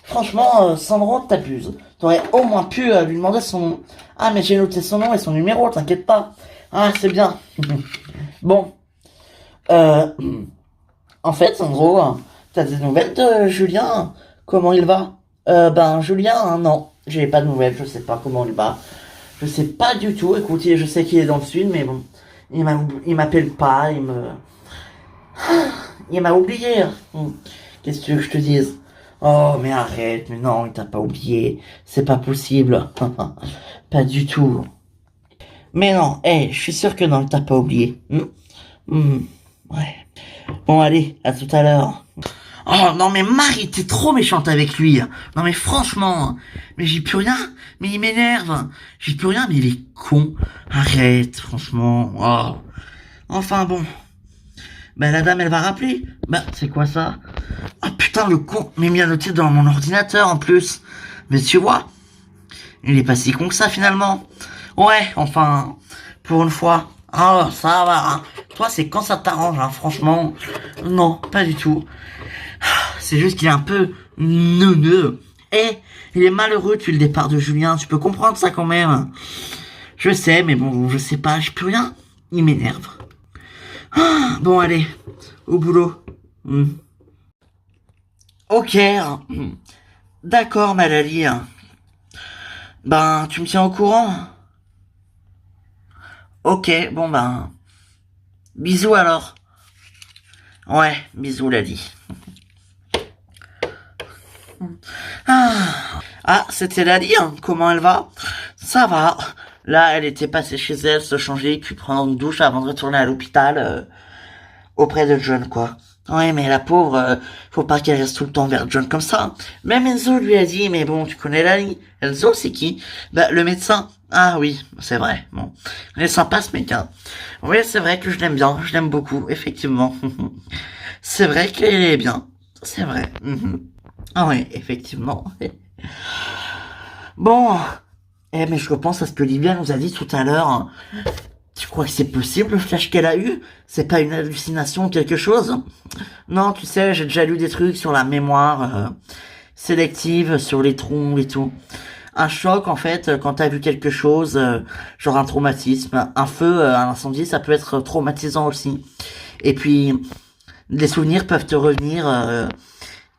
franchement, Sandro, t'abuses. T'aurais au moins pu lui demander son nom. Ah, mais j'ai noté son nom et son numéro, t'inquiète pas. Ah, c'est bien. Bon. Euh, En fait, en gros, t'as des nouvelles de Julien? Comment il va? Ben, Julien, hein, non, j'ai pas de nouvelles, je sais pas comment il va. Je sais pas du tout, écoutez, je sais qu'il est dans le sud, mais bon, il m'appelle pas, il m'a oublié. Qu'est-ce que tu veux que je te dise? Oh, mais arrête, mais non, il t'a pas oublié, c'est pas possible. Pas du tout. Mais non, je suis sûr que non, il t'a pas oublié. Ouais. Bon, allez, à tout à l'heure. Oh non mais Marie, t'es trop méchante avec lui. Non mais franchement, mais j'y peux rien. Mais il m'énerve. J'y peux rien, mais il est con. Arrête, franchement. Oh. Enfin bon. Ben la dame elle va rappeler. Bah c'est quoi ça? Oh putain le con. Mais bien noté dans mon ordinateur en plus. Mais tu vois, il est pas si con que ça finalement. Ouais, enfin, pour une fois. Oh ça va. Hein. Toi c'est quand ça t'arrange, hein, franchement. Non, pas du tout. C'est juste qu'il est un peu neuneux. Et il est malheureux depuis le départ de Julien. Tu peux comprendre ça quand même. Je sais, mais bon, je sais pas, je peux rien. Il m'énerve. Ah, bon, allez, au boulot. Ok. D'accord, Malali. Ben, tu me tiens au courant? Ok, bon ben, bisous alors. Ouais, bisous, Lali. Ah, c'était Lali, hein. Comment elle va? Ça va. Là, elle était passée chez elle, se changer, puis prendre une douche avant de retourner à l'hôpital, auprès de John, quoi. Ouais, mais la pauvre, faut pas qu'elle reste tout le temps vers John comme ça. Même Enzo lui a dit, mais bon, tu connais Lali. Enzo, c'est qui? Bah, le médecin. Ah oui, c'est vrai. Bon, il est sympa ce mec, hein. Oui, c'est vrai que je l'aime bien, je l'aime beaucoup, effectivement. C'est vrai qu'il est bien. C'est vrai. Ah oui, effectivement. Bon, mais je repense à ce que Livia nous a dit tout à l'heure. Hein. Tu crois que c'est possible le flash qu'elle a eu? C'est pas une hallucination ou quelque chose? Non, tu sais, j'ai déjà lu des trucs sur la mémoire sélective, sur les troncs et tout. Un choc, en fait, quand t'as vu quelque chose, genre un traumatisme, un feu, un incendie, ça peut être traumatisant aussi. Et puis, les souvenirs peuvent te revenir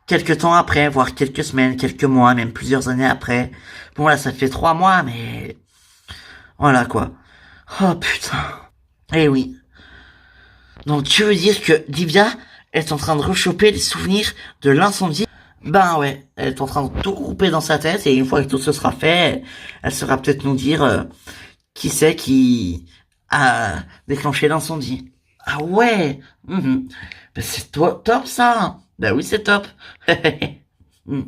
quelques temps après, voire quelques semaines, quelques mois, même plusieurs années après. Bon là, ça fait 3 mois, mais voilà quoi. Oh putain. Eh oui. Donc tu veux dire que Divya est en train de rechoper les souvenirs de l'incendie? Ben ouais, elle est en train de tout couper dans sa tête et une fois que tout ce sera fait, elle saura peut-être nous dire qui c'est qui a déclenché l'incendie. Ah ouais. Ben c'est top ça. Ben oui, c'est top. Hmm.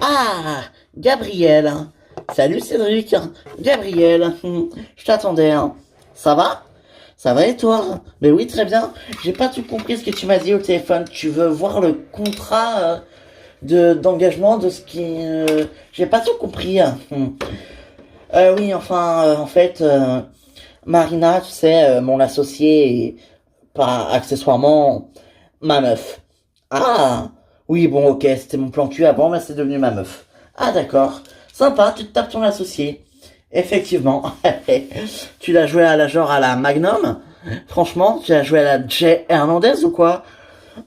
Ah, Gabriel. Salut Cédric. Gabriel. Je t'attendais. Hein. Ça va? Ça va et toi? Ben oui, très bien. J'ai pas tout compris ce que tu m'as dit au téléphone. Tu veux voir le contrat de d'engagement de ce qui... J'ai pas tout compris. Hein. Oui, enfin, en fait, Marina, tu sais, mon associé et pas accessoirement ma meuf. Ah, oui, bon, ok, c'était mon plan cul avant, mais c'est devenu ma meuf. Ah, d'accord. Sympa, tu te tapes ton associé. Effectivement. Tu l'as joué à la genre à la Magnum? Franchement, tu l'as joué à la Jay Hernandez ou quoi?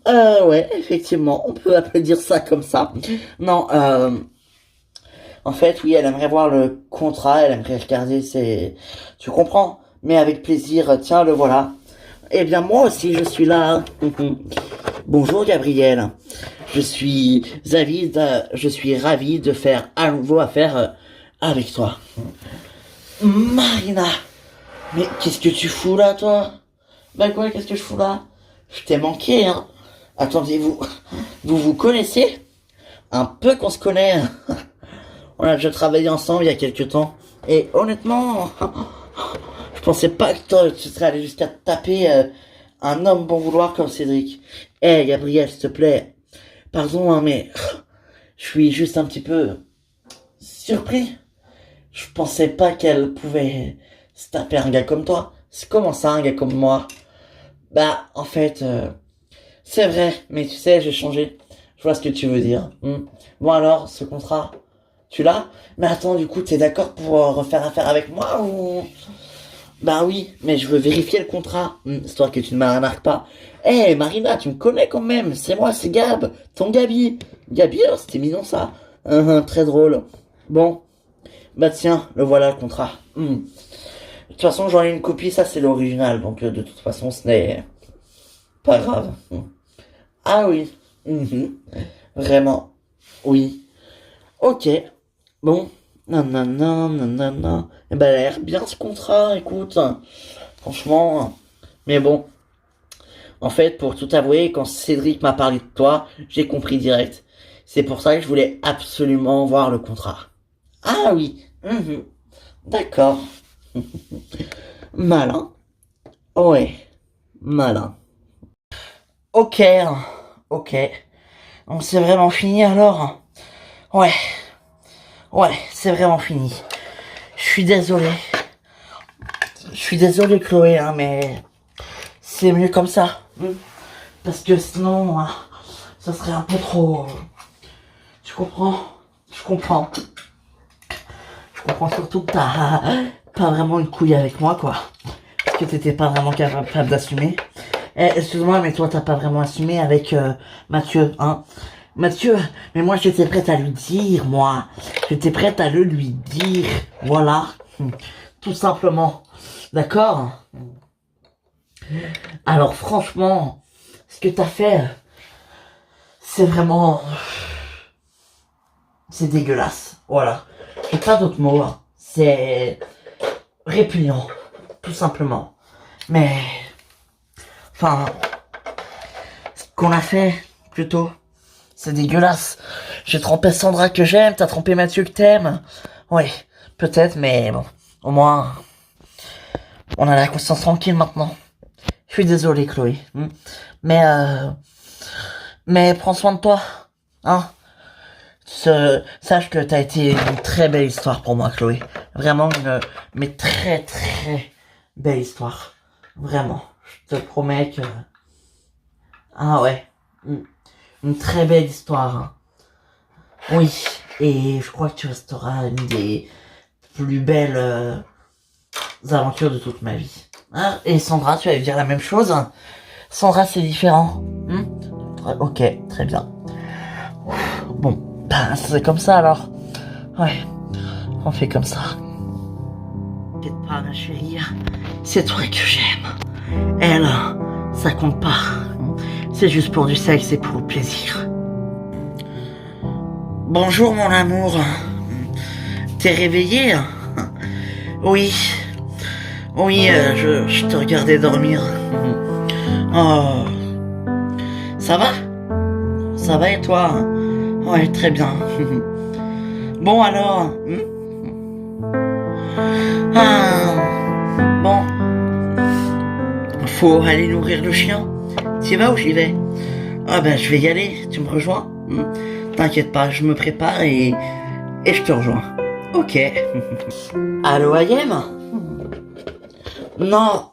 Ouais, effectivement, on peut appeler dire ça comme ça. Non, en fait, oui, elle aimerait voir le contrat, elle aimerait regarder ses... Tu comprends? Mais avec plaisir, tiens, le voilà. Eh bien, moi aussi, je suis là. Bonjour, Gabriel. Je suis ravi de faire à nouveau affaire avec toi. Marina, mais qu'est-ce que tu fous là, toi? Bah quoi, qu'est-ce que je fous là? Je t'ai manqué, hein. Attendez-vous, vous connaissez? Un peu qu'on se connaît. On a déjà travaillé ensemble il y a quelques temps. Et honnêtement, je pensais pas que toi, tu serais allé jusqu'à te taper un homme bon vouloir comme Cédric. Eh, Gabriel, s'il te plaît. Pardon, hein, mais je suis juste un petit peu surpris. Je pensais pas qu'elle pouvait se taper un gars comme toi. C'est comment ça, un gars comme moi? Bah, en fait, c'est vrai, mais tu sais, j'ai changé. Je vois ce que tu veux dire. Bon alors, ce contrat, tu l'as? Mais attends, du coup, t'es d'accord pour refaire affaire avec moi ou... Bah oui, mais je veux vérifier le contrat, histoire que tu ne m'arnaques pas. Eh, Marina, tu me connais quand même, c'est moi, c'est Gab, ton Gabi. Gabi, alors c'était mignon ça. Très drôle. Bon, bah tiens, le voilà le contrat. De toute façon, j'en ai une copie, ça c'est l'original, donc de toute façon, ce n'est pas grave. Ah oui, vraiment, oui. Ok, bon, nanana, nanana. Eh ben, elle a l'air bien ce contrat, écoute, franchement. Mais bon, en fait, pour tout avouer, quand Cédric m'a parlé de toi, j'ai compris direct. C'est pour ça que je voulais absolument voir le contrat. Ah oui, d'accord. Malin. Ouais, malin. Ok, ok. Donc c'est vraiment fini alors? Ouais, ouais, c'est vraiment fini. Je suis désolé. Je suis désolé Chloé, hein, mais c'est mieux comme ça. Parce que sinon, ça serait un peu trop... Tu comprends? Je comprends. Je comprends surtout que t'as pas vraiment une couille avec moi, quoi. Parce que t'étais pas vraiment capable d'assumer. Eh, excuse-moi, mais toi, t'as pas vraiment assumé avec Mathieu, hein. Mathieu, mais moi, j'étais prête à lui dire, moi. J'étais prête à le lui dire. Voilà. Tout simplement. D'accord? Alors, franchement, ce que t'as fait, c'est vraiment... C'est dégueulasse. Voilà. J'ai pas d'autres mots. Hein. C'est... répugnant. Tout simplement. Mais... Enfin... Ce qu'on a fait, plutôt... C'est dégueulasse. J'ai trompé Sandra que j'aime, t'as trompé Mathieu que t'aimes. Oui, peut-être, mais bon. Au moins... On a la conscience tranquille maintenant. Je suis désolé, Chloé. Mais prends soin de toi. Hein? Sache que t'as été une très belle histoire pour moi, Chloé. Vraiment mais très très belle histoire. Vraiment. Je te promets que... Ah ouais. Une très belle histoire. Hein. Oui. Et je crois que tu resteras une des plus belles aventures de toute ma vie. Hein? Et Sandra, tu vas lui dire la même chose? Hein. Sandra, c'est différent. Ok, très bien. Bon, ben, c'est comme ça alors. Ouais, on fait comme ça. T'inquiète pas, ma chérie. C'est toi que j'aime. Elle, ça compte pas. C'est juste pour du sexe et pour le plaisir. Bonjour, mon amour. T'es réveillé? Oui. Oui, je te regardais dormir. Oh. Ça va? Ça va et toi? Ouais, très bien. Bon alors. Bon. Faut aller nourrir le chien. Tu y vas ou j'y vais? Ah ben je vais y aller. Tu me rejoins? T'inquiète pas, je me prépare et je te rejoins. Ok. Allô, Ayem? Non.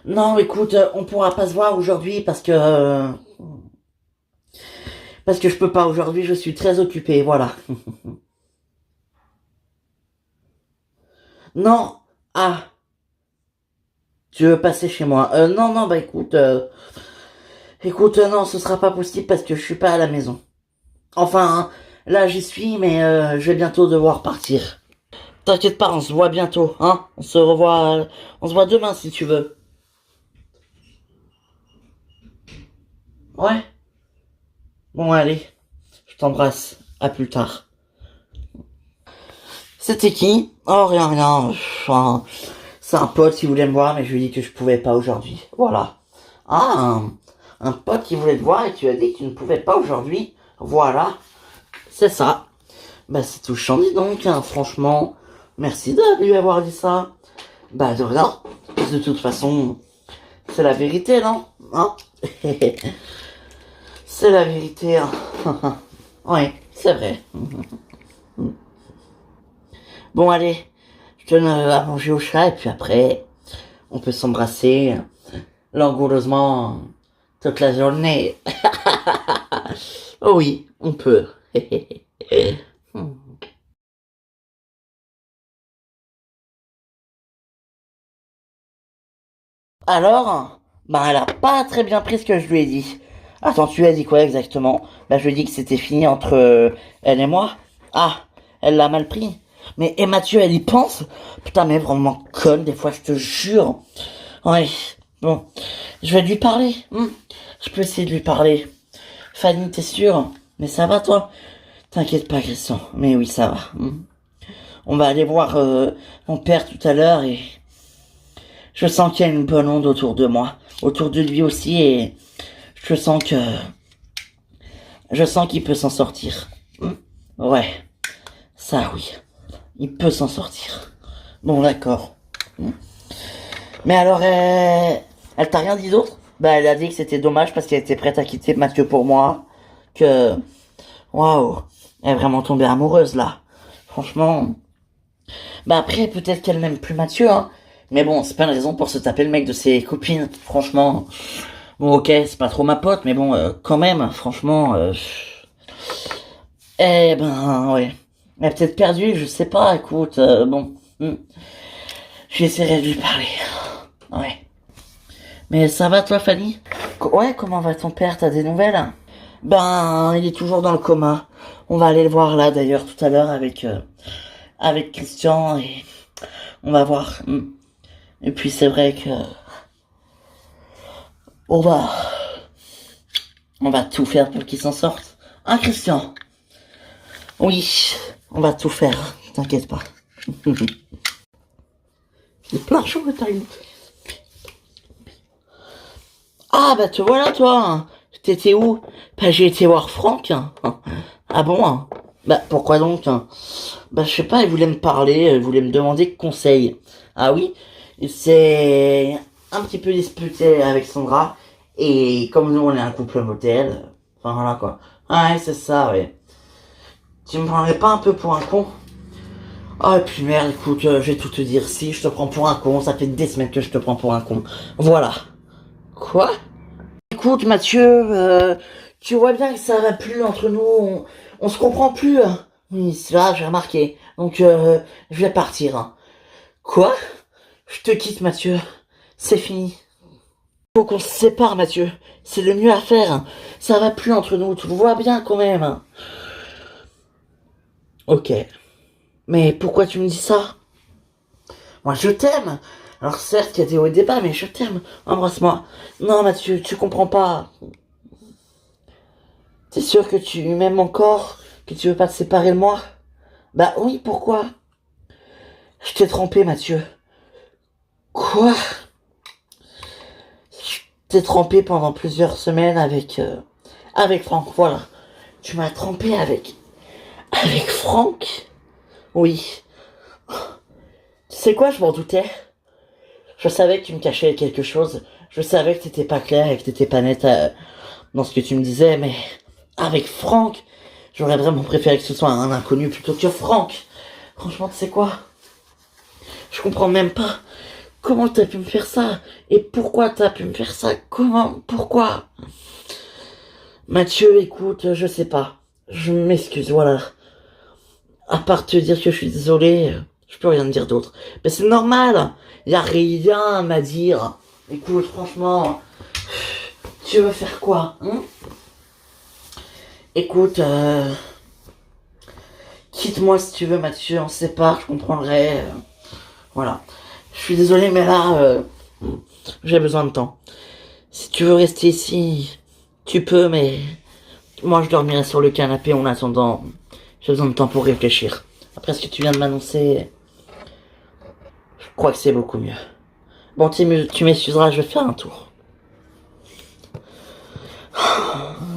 Non, écoute, on pourra pas se voir aujourd'hui parce que je peux pas aujourd'hui, je suis très occupé, voilà. Non. Ah. Tu veux passer chez moi? Non, non, bah écoute, non, ce sera pas possible parce que je suis pas à la maison. Enfin, hein, là j'y suis, mais je vais bientôt devoir partir. T'inquiète pas, on se voit bientôt, hein? On se voit demain si tu veux. Ouais. Bon, allez. Je t'embrasse. À plus tard. C'était qui? Oh, rien, rien. Enfin, c'est un pote qui voulait me voir, mais je lui ai dit que je pouvais pas aujourd'hui. Voilà. Ah, un pote qui voulait te voir et tu as dit que tu ne pouvais pas aujourd'hui. Voilà. C'est ça. Bah, c'est touchant, dis donc, hein, franchement. Merci de lui avoir dit ça. Bah, de rien. De toute façon, c'est la vérité, non? Hein? C'est la vérité, hein. Ouais, c'est vrai. Bon, allez. Je donne à manger au chat et puis après, on peut s'embrasser langoureusement toute la journée. Oh oui, on peut. Alors, bah elle a pas très bien pris ce que je lui ai dit. Attends, tu lui as dit quoi exactement? Bah je lui ai dit que c'était fini entre elle et moi. Ah, elle l'a mal pris. Mais et Mathieu, elle y pense? Putain, mais vraiment conne, des fois, je te jure. Ouais, bon, je vais lui parler. Je peux essayer de lui parler. Fanny, t'es sûre? Mais ça va, toi? T'inquiète pas, Christian. Mais oui, ça va. On va aller voir mon père tout à l'heure et je sens qu'il y a une bonne onde autour de moi, autour de lui aussi, et je sens que, je sens qu'il peut s'en sortir. Ouais, ça oui, il peut s'en sortir. Bon, d'accord. Mais alors, elle t'a rien dit d'autre? Bah, elle a dit que c'était dommage parce qu'elle était prête à quitter Mathieu pour moi, que, waouh, elle est vraiment tombée amoureuse là. Franchement, bah après, peut-être qu'elle n'aime plus Mathieu, hein. Mais bon, c'est pas une raison pour se taper le mec de ses copines, franchement. Bon, ok, c'est pas trop ma pote, mais bon, quand même, franchement, eh ben, ouais. Elle a peut-être perdu, je sais pas, écoute, bon. J'essaierai de lui parler. Ouais. Mais ça va, toi, Fanny? Ouais, comment va ton père? T'as des nouvelles? Ben, il est toujours dans le coma. On va aller le voir là, d'ailleurs, tout à l'heure avec Christian, et on va voir. Et puis, c'est vrai que on va, on va tout faire pour qu'il s'en sorte. Hein, Christian? Oui, on va tout faire, t'inquiète pas. Il y a plein de choses que t'as eu. Ah, bah te voilà, toi. Hein. T'étais où? Bah, j'ai été voir Franck. Hein. Ah bon? Hein. Bah, pourquoi donc? Hein. Bah, je sais pas, il voulait me parler, il voulait me demander conseil. Ah oui? Il s'est un petit peu disputé avec Sandra. Et comme nous, on est un couple motel. Enfin, voilà, quoi. Ah ouais, c'est ça, ouais. Tu me prendrais pas un peu pour un con? Ah, et puis merde, écoute, je vais tout te dire. Si, je te prends pour un con. Ça fait des semaines que je te prends pour un con. Voilà. Quoi? Écoute, Mathieu, tu vois bien que ça va plus entre nous, on se comprend plus. Hein. Oui, c'est là, j'ai remarqué. Donc, je vais partir. Hein. Quoi? Je te quitte, Mathieu. C'est fini. Faut qu'on se sépare, Mathieu. C'est le mieux à faire. Hein. Ça va plus entre nous, tu le vois bien quand même. Hein. Ok. Mais pourquoi tu me dis ça? Moi, je t'aime. Alors certes, il y a des hauts et des bas, mais je t'aime. Embrasse-moi. Non, Mathieu, tu comprends pas. T'es sûr que tu m'aimes encore? Que tu veux pas te séparer de moi? Bah oui, pourquoi? Je t'ai trompé, Mathieu. Quoi? Je t'ai trompé pendant plusieurs semaines avec Franck, voilà. Tu m'as trompé avec Franck? Oui. Tu sais quoi, je m'en doutais. Je savais que tu me cachais quelque chose. Je savais que t'étais pas clair et que t'étais pas net dans ce que tu me disais, mais avec Franck, j'aurais vraiment préféré que ce soit un inconnu plutôt que Franck. Franchement, tu sais quoi? Je comprends même pas. Comment t'as pu me faire ça? Et pourquoi t'as pu me faire ça? Comment? Pourquoi? Mathieu, écoute, je sais pas. Je m'excuse, voilà. À part te dire que je suis désolé, je peux rien te dire d'autre. Mais c'est normal. Y a rien à dire. Écoute, franchement, tu veux faire quoi, hein? Écoute, quitte-moi si tu veux, Mathieu, on se sépare, je comprendrai. Voilà. Je suis désolé, mais là, j'ai besoin de temps. Si tu veux rester ici, Tu peux, mais moi je dormirai sur le canapé en attendant. J'ai besoin de temps pour réfléchir. Après ce que tu viens de m'annoncer, je crois que c'est beaucoup mieux. Bon, tu m'excuseras, je vais faire un tour.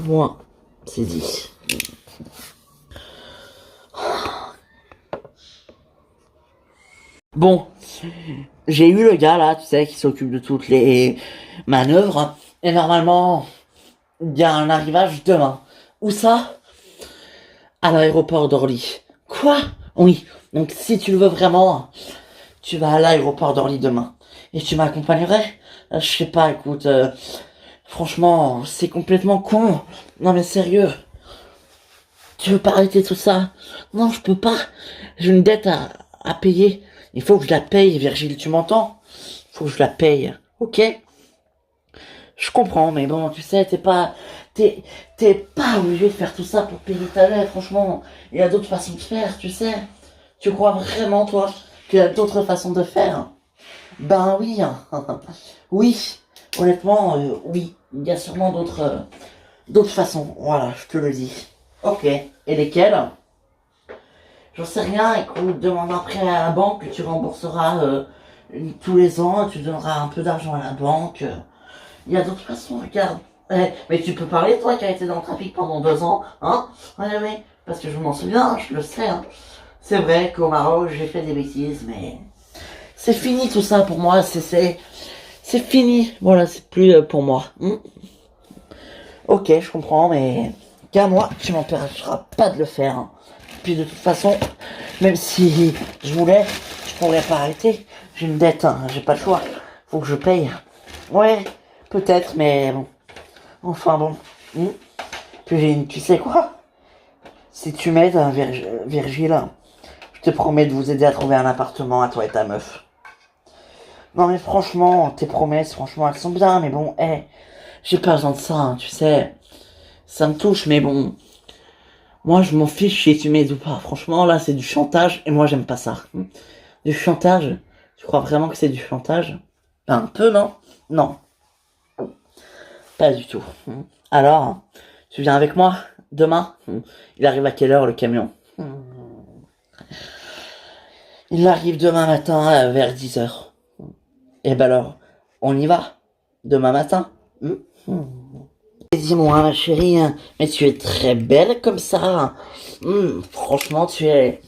Moi, c'est dit. Bon, j'ai eu le gars là, tu sais, qui s'occupe de toutes les manœuvres. Et normalement, il y a un arrivage demain. Où ça? À l'aéroport d'Orly. Quoi? Oui. Donc si tu le veux vraiment, tu vas à l'aéroport d'Orly demain. Et tu m'accompagnerais? Je sais pas, écoute, franchement, c'est complètement con. Non mais sérieux. Tu veux pas arrêter tout ça? Non, je peux pas. J'ai une dette à payer. Il faut que je la paye, Virgile, tu m'entends? Il faut que je la paye. Ok? Je comprends, mais bon, tu sais, t'es pas obligé de faire tout ça pour payer ta dette, franchement. Il y a d'autres façons de faire, tu sais. Tu crois vraiment, toi, qu'il y a d'autres façons de faire? Ben oui. Oui. Honnêtement, oui. Il y a sûrement d'autres façons. Voilà, je te le dis. Ok. Et lesquelles? J'en sais rien. Écoute, demande un prêt à la banque que tu rembourseras tous les ans. Tu donneras un peu d'argent à la banque. Il y a d'autres façons, regarde. Mais tu peux parler, toi, qui as été dans le trafic pendant 2 ans, hein? Ouais, parce que je m'en souviens, je le sais, hein. C'est vrai qu'au Maroc, j'ai fait des bêtises, mais c'est fini tout ça pour moi, c'est fini. Voilà, c'est plus pour moi. Ok, je comprends, mais qu'à moi, tu m'empêcheras pas de le faire, hein. Puis de toute façon, même si je voulais, je pourrais pas arrêter. J'ai une dette, hein, j'ai pas le choix. Faut que je paye. Ouais, peut-être, mais bon. Enfin bon. Puis tu sais quoi? Si tu m'aides, Virgile, je te promets de vous aider à trouver un appartement à toi et ta meuf. Non mais franchement, tes promesses, franchement, elles sont bien, mais bon, j'ai pas besoin de ça, hein, tu sais. Ça me touche, mais bon. Moi, je m'en fiche si tu m'aides ou pas. Franchement, là, c'est du chantage, et moi, j'aime pas ça. Du chantage? Tu crois vraiment que c'est du chantage? Un peu, non? Non. Pas du tout. Alors, tu viens avec moi demain? Il arrive à quelle heure le camion? Il arrive demain matin vers 10h. Et ben alors, on y va? Demain matin? Dis-moi, ma chérie, mais tu es très belle comme ça. Franchement, tu es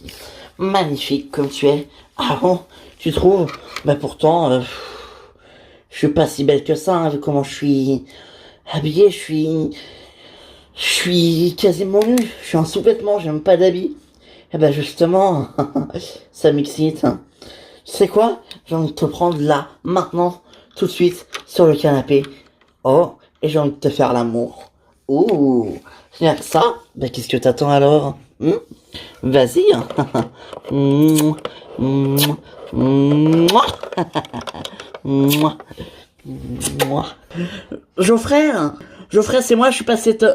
magnifique comme tu es. Ah bon? Tu trouves? Bah pourtant, je suis pas si belle que ça, hein, vu comment je suis habillé, je suis quasiment nu, je suis en sous-vêtements, j'ai même pas d'habit. Et ben justement, ça m'excite. Tu sais quoi? J'ai envie de te prendre là, maintenant, tout de suite, sur le canapé. Oh, et j'ai envie de te faire l'amour. Ouh, rien que ça? Ben qu'est-ce que t'attends alors? Vas-y. Mouah, mouah, mouah. Mouah. Mouah. Geoffrey, c'est moi, je suis passé te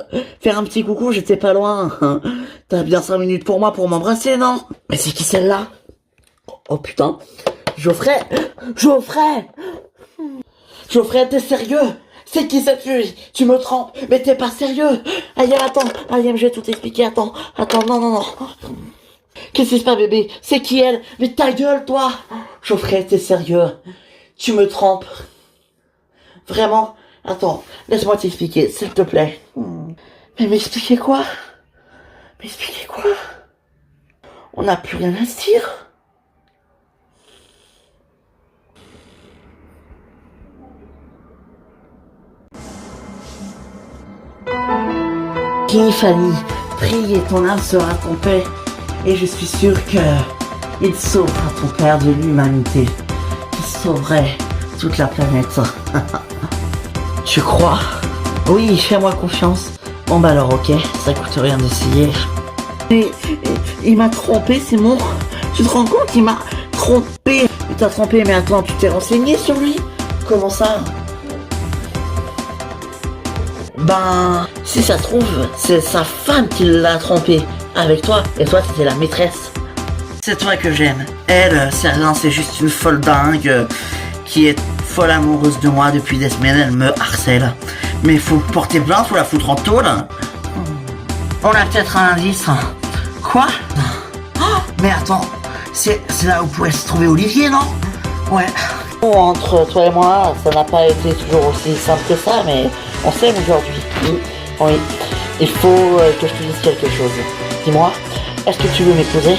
faire un petit coucou, j'étais pas loin. T'as bien 5 minutes pour moi pour m'embrasser, non? Mais c'est qui celle-là? Oh putain. Geoffrey, t'es sérieux? C'est qui cette fille? Tu me trompes, mais t'es pas sérieux? Aïe, attends, je vais tout expliquer, attends, non. Qu'est-ce qui se passe, bébé? C'est qui elle? Mais ta gueule, toi! Geoffrey, t'es sérieux? Tu me trompes? Vraiment? Attends, laisse-moi t'expliquer, s'il te plaît. Mais m'expliquer quoi? On n'a plus rien à se dire. Fanny, prie et ton âme sera ton paix. Et je suis sûr que il sauvera ton père de l'humanité. Il sauverait toute la planète. Tu crois? Oui, fais-moi confiance. Bon bah alors ok, ça coûte rien d'essayer. Mais il m'a trompé, c'est mon... Tu te rends compte? Il m'a trompé. Il t'a trompé, mais attends, tu t'es renseigné sur lui? Comment ça? Ben, si ça se trouve, c'est sa femme qui l'a trompé avec toi, et toi t'étais la maîtresse. C'est toi que j'aime. Elle, c'est rien, c'est juste une folle dingue qui est folle amoureuse de moi depuis des semaines, elle me harcèle. Mais il faut porter plainte ou la foutre en tôle. On a peut-être un indice. Quoi? Oh, mais attends, c'est là où pourrait se trouver Olivier, non? Ouais. Bon, entre toi et moi, ça n'a pas été toujours aussi simple que ça, mais on s'aime aujourd'hui. Oui. Il faut que je te dise quelque chose. Dis-moi, est-ce que tu veux m'épouser?